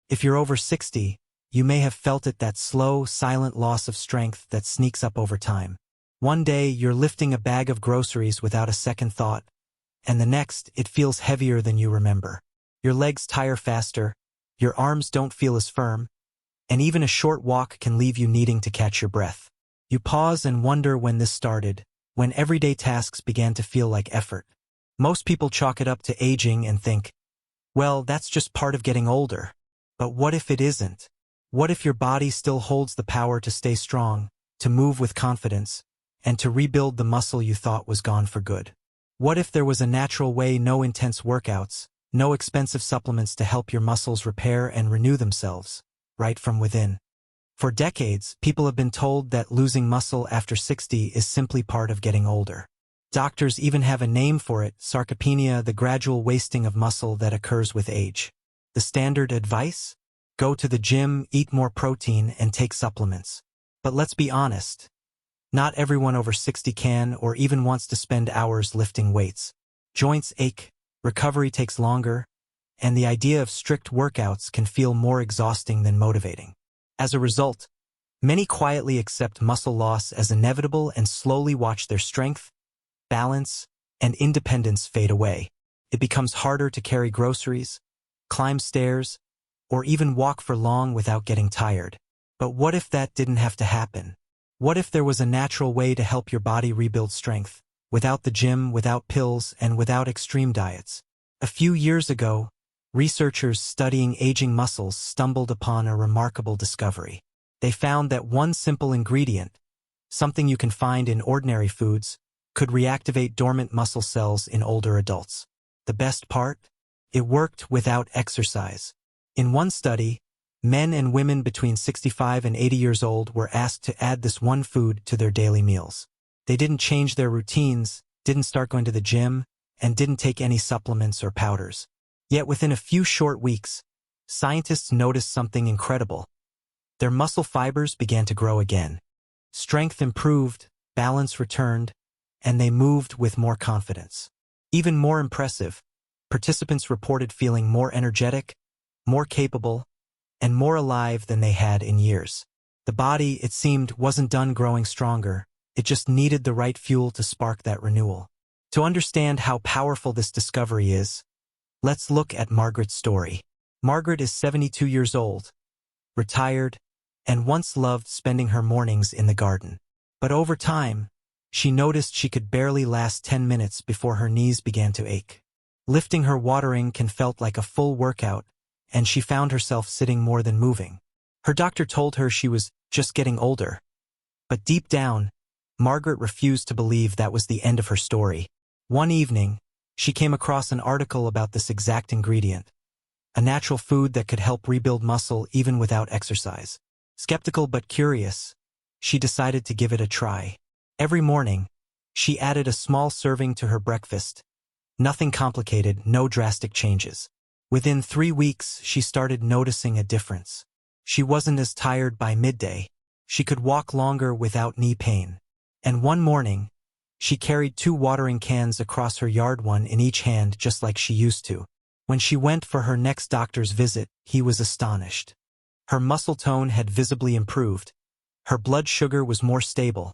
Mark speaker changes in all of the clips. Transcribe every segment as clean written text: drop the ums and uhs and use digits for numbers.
Speaker 1: If you're over 60, you may have felt it, that slow, silent loss of strength that sneaks up over time. One day, you're lifting a bag of groceries without a second thought, and the next, it feels heavier than you remember. Your legs tire faster, your arms don't feel as firm, and even a short walk can leave you needing to catch your breath. You pause and wonder when this started, when everyday tasks began to feel like effort. Most people chalk it up to aging and think, well, that's just part of getting older. But what if it isn't? What if your body still holds the power to stay strong, to move with confidence, and to rebuild the muscle you thought was gone for good? What if there was a natural way, no intense workouts, no expensive supplements to help your muscles repair and renew themselves, right from within? For decades, people have been told that losing muscle after 60 is simply part of getting older. Doctors even have a name for it, sarcopenia, the gradual wasting of muscle that occurs with age. The standard advice? Go to the gym, eat more protein, and take supplements. But let's be honest. Not everyone over 60 can or even wants to spend hours lifting weights. Joints ache, recovery takes longer, and the idea of strict workouts can feel more exhausting than motivating. As a result, many quietly accept muscle loss as inevitable and slowly watch their strength, balance, and independence fade away. It becomes harder to carry groceries, climb stairs, or even walk for long without getting tired. But what if that didn't have to happen? What if there was a natural way to help your body rebuild strength, without the gym, without pills, and without extreme diets? A few years ago, researchers studying aging muscles stumbled upon a remarkable discovery. They found that one simple ingredient, something you can find in ordinary foods, could reactivate dormant muscle cells in older adults. The best part? It worked without exercise. In one study, men and women between 65 and 80 years old were asked to add this one food to their daily meals. They didn't change their routines, didn't start going to the gym, and didn't take any supplements or powders. Yet within a few short weeks, scientists noticed something incredible. Their muscle fibers began to grow again. Strength improved, balance returned, and they moved with more confidence. Even more impressive, participants reported feeling more energetic, more capable, and more alive than they had in years. The body, it seemed, wasn't done growing stronger. It just needed the right fuel to spark that renewal. To understand how powerful this discovery is, let's look at Margaret's story. Margaret is 72 years old, retired, and once loved spending her mornings in the garden. But over time, she noticed she could barely last 10 minutes before her knees began to ache. Lifting her watering can felt like a full workout, and she found herself sitting more than moving. Her doctor told her she was just getting older. But deep down, Margaret refused to believe that was the end of her story. One evening, she came across an article about this exact ingredient, a natural food that could help rebuild muscle even without exercise. Skeptical but curious, she decided to give it a try. Every morning, she added a small serving to her breakfast. Nothing complicated, no drastic changes. Within 3 weeks, she started noticing a difference. She wasn't as tired by midday. She could walk longer without knee pain. And one morning, she carried 2 watering cans across her yard, one in each hand, just like she used to. When she went for her next doctor's visit, he was astonished. Her muscle tone had visibly improved. Her blood sugar was more stable.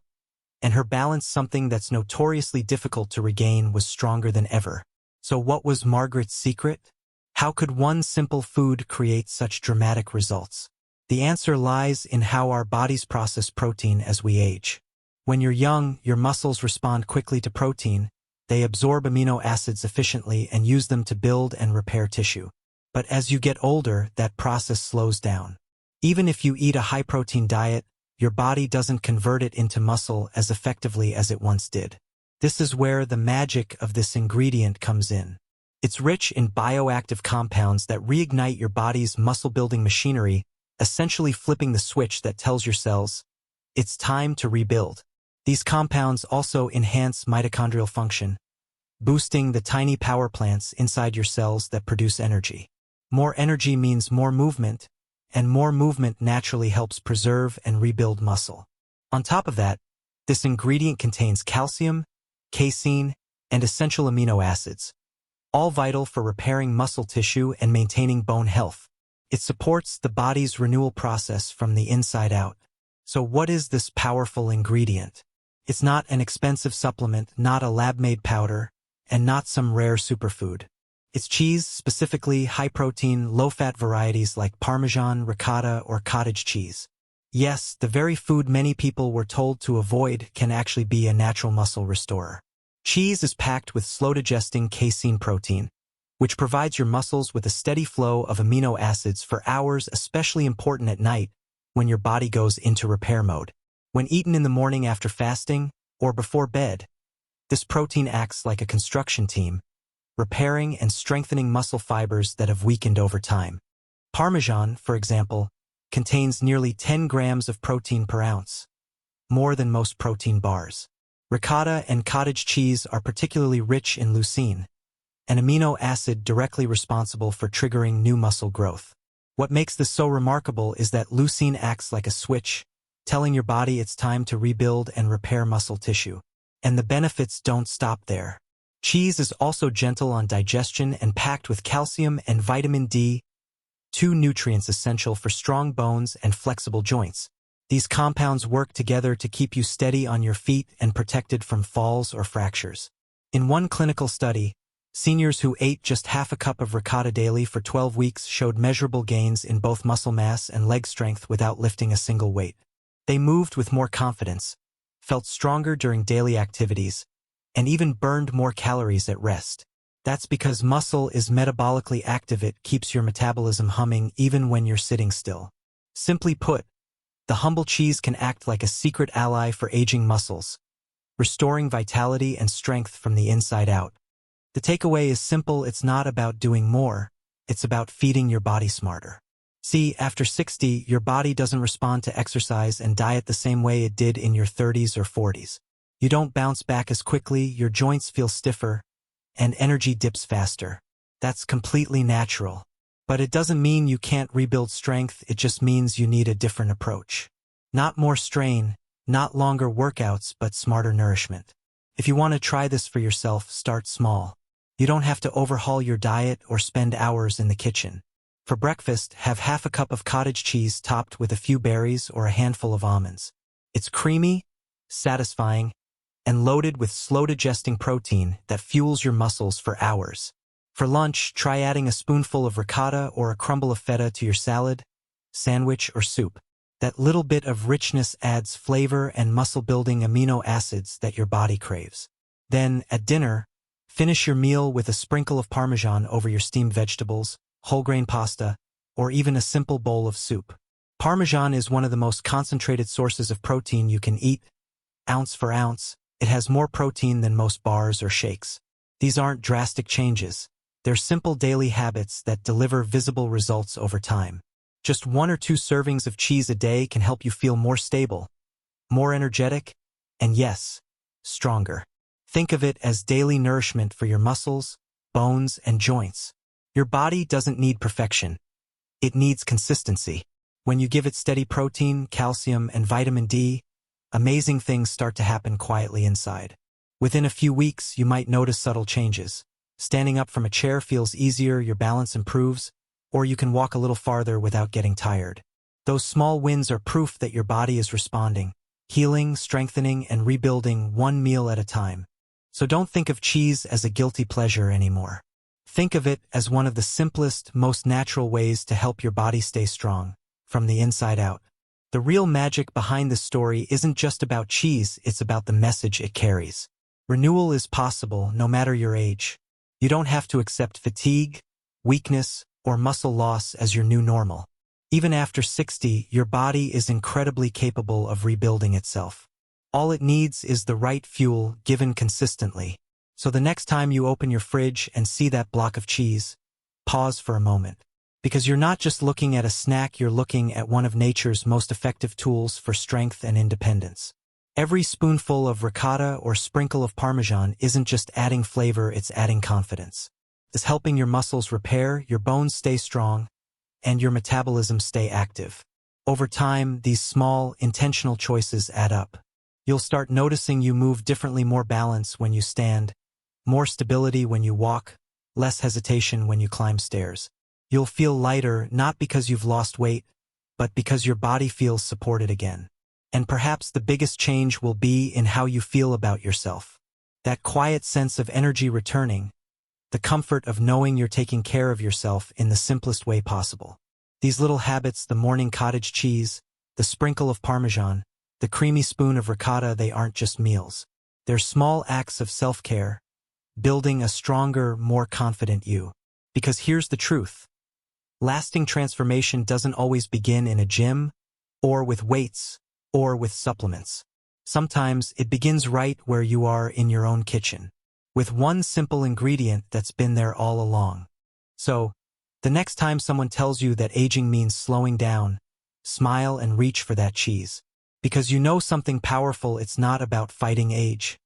Speaker 1: And her balance, something that's notoriously difficult to regain, was stronger than ever. So what was Margaret's secret? How could one simple food create such dramatic results? The answer lies in how our bodies process protein as we age. When you're young, your muscles respond quickly to protein. They absorb amino acids efficiently and use them to build and repair tissue. But as you get older, that process slows down. Even if you eat a high-protein diet, your body doesn't convert it into muscle as effectively as it once did. This is where the magic of this ingredient comes in. It's rich in bioactive compounds that reignite your body's muscle-building machinery, essentially flipping the switch that tells your cells, it's time to rebuild. These compounds also enhance mitochondrial function, boosting the tiny power plants inside your cells that produce energy. More energy means more movement, and more movement naturally helps preserve and rebuild muscle. On top of that, this ingredient contains calcium, casein, and essential amino acids, all vital for repairing muscle tissue and maintaining bone health. It supports the body's renewal process from the inside out. So what is this powerful ingredient? It's not an expensive supplement, not a lab-made powder, and not some rare superfood. It's cheese, specifically high-protein, low-fat varieties like Parmesan, ricotta, or cottage cheese. Yes, the very food many people were told to avoid can actually be a natural muscle restorer. Cheese is packed with slow-digesting casein protein, which provides your muscles with a steady flow of amino acids for hours, especially important at night when your body goes into repair mode. When eaten in the morning after fasting or before bed, this protein acts like a construction team, repairing and strengthening muscle fibers that have weakened over time. Parmesan, for example, contains nearly 10 grams of protein per ounce, more than most protein bars. Ricotta and cottage cheese are particularly rich in leucine, an amino acid directly responsible for triggering new muscle growth. What makes this so remarkable is that leucine acts like a switch, telling your body it's time to rebuild and repair muscle tissue. And the benefits don't stop there. Cheese is also gentle on digestion and packed with calcium and vitamin D, two nutrients essential for strong bones and flexible joints. These compounds work together to keep you steady on your feet and protected from falls or fractures. In one clinical study, seniors who ate just half a cup of ricotta daily for 12 weeks showed measurable gains in both muscle mass and leg strength without lifting a single weight. They moved with more confidence, felt stronger during daily activities, and even burned more calories at rest. That's because muscle is metabolically active. It keeps your metabolism humming even when you're sitting still. Simply put, the humble cheese can act like a secret ally for aging muscles, restoring vitality and strength from the inside out. The takeaway is simple. It's not about doing more, it's about feeding your body smarter. See, after 60, your body doesn't respond to exercise and diet the same way it did in your 30s or 40s. You don't bounce back as quickly, your joints feel stiffer, and energy dips faster. That's completely natural. But it doesn't mean you can't rebuild strength, it just means you need a different approach. Not more strain, not longer workouts, but smarter nourishment. If you want to try this for yourself, start small. You don't have to overhaul your diet or spend hours in the kitchen. For breakfast, have half a cup of cottage cheese topped with a few berries or a handful of almonds. It's creamy, satisfying, and loaded with slow-digesting protein that fuels your muscles for hours. For lunch, try adding a spoonful of ricotta or a crumble of feta to your salad, sandwich, or soup. That little bit of richness adds flavor and muscle-building amino acids that your body craves. Then, at dinner, finish your meal with a sprinkle of Parmesan over your steamed vegetables, whole-grain pasta, or even a simple bowl of soup. Parmesan is one of the most concentrated sources of protein you can eat. Ounce for ounce, it has more protein than most bars or shakes. These aren't drastic changes. They're simple daily habits that deliver visible results over time. Just 1 or 2 servings of cheese a day can help you feel more stable, more energetic, and yes, stronger. Think of it as daily nourishment for your muscles, bones, and joints. Your body doesn't need perfection. It needs consistency. When you give it steady protein, calcium, and vitamin D, amazing things start to happen quietly inside. Within a few weeks, you might notice subtle changes. Standing up from a chair feels easier, your balance improves, or you can walk a little farther without getting tired. Those small wins are proof that your body is responding, healing, strengthening, and rebuilding one meal at a time. So don't think of cheese as a guilty pleasure anymore. Think of it as one of the simplest, most natural ways to help your body stay strong, from the inside out. The real magic behind this story isn't just about cheese, it's about the message it carries. Renewal is possible, no matter your age. You don't have to accept fatigue, weakness, or muscle loss as your new normal. Even after 60, your body is incredibly capable of rebuilding itself. All it needs is the right fuel given consistently. So the next time you open your fridge and see that block of cheese, pause for a moment. Because you're not just looking at a snack, you're looking at one of nature's most effective tools for strength and independence. Every spoonful of ricotta or sprinkle of Parmesan isn't just adding flavor, it's adding confidence. It's helping your muscles repair, your bones stay strong, and your metabolism stay active. Over time, these small, intentional choices add up. You'll start noticing you move differently, more balance when you stand, more stability when you walk, less hesitation when you climb stairs. You'll feel lighter not because you've lost weight, but because your body feels supported again. And perhaps the biggest change will be in how you feel about yourself. That quiet sense of energy returning, the comfort of knowing you're taking care of yourself in the simplest way possible. These little habits, the morning cottage cheese, the sprinkle of Parmesan, the creamy spoon of ricotta, they aren't just meals. They're small acts of self-care, building a stronger, more confident you. Because here's the truth. Lasting transformation doesn't always begin in a gym, or with weights, or with supplements. Sometimes it begins right where you are in your own kitchen, with one simple ingredient that's been there all along. So, the next time someone tells you that aging means slowing down, smile and reach for that cheese. Because you know something powerful, it's not about fighting age.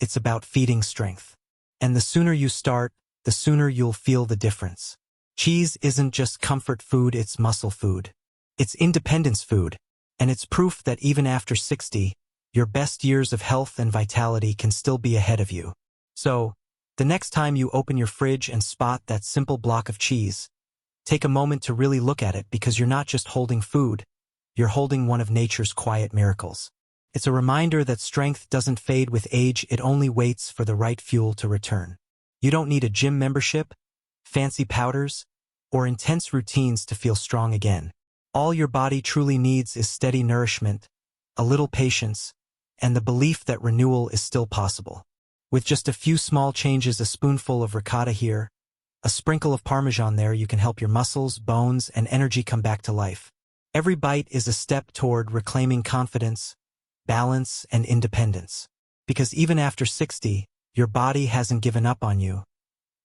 Speaker 1: It's about feeding strength. And the sooner you start, the sooner you'll feel the difference. Cheese isn't just comfort food, it's muscle food. It's independence food. And it's proof that even after 60, your best years of health and vitality can still be ahead of you. So, the next time you open your fridge and spot that simple block of cheese, take a moment to really look at it, because you're not just holding food, you're holding one of nature's quiet miracles. It's a reminder that strength doesn't fade with age, it only waits for the right fuel to return. You don't need a gym membership, fancy powders, or intense routines to feel strong again. All your body truly needs is steady nourishment, a little patience, and the belief that renewal is still possible. With just a few small changes, a spoonful of ricotta here, a sprinkle of Parmesan there, you can help your muscles, bones, and energy come back to life. Every bite is a step toward reclaiming confidence, balance, and independence. Because even after 60, your body hasn't given up on you.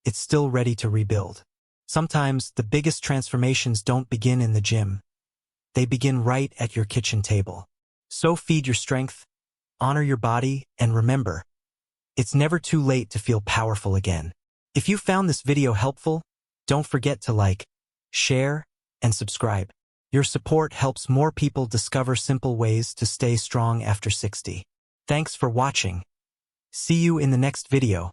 Speaker 1: It's still ready to rebuild. Sometimes the biggest transformations don't begin in the gym. They begin right at your kitchen table. So feed your strength, honor your body, and remember, it's never too late to feel powerful again. If you found this video helpful, don't forget to like, share, and subscribe. Your support helps more people discover simple ways to stay strong after 60. Thanks for watching. See you in the next video.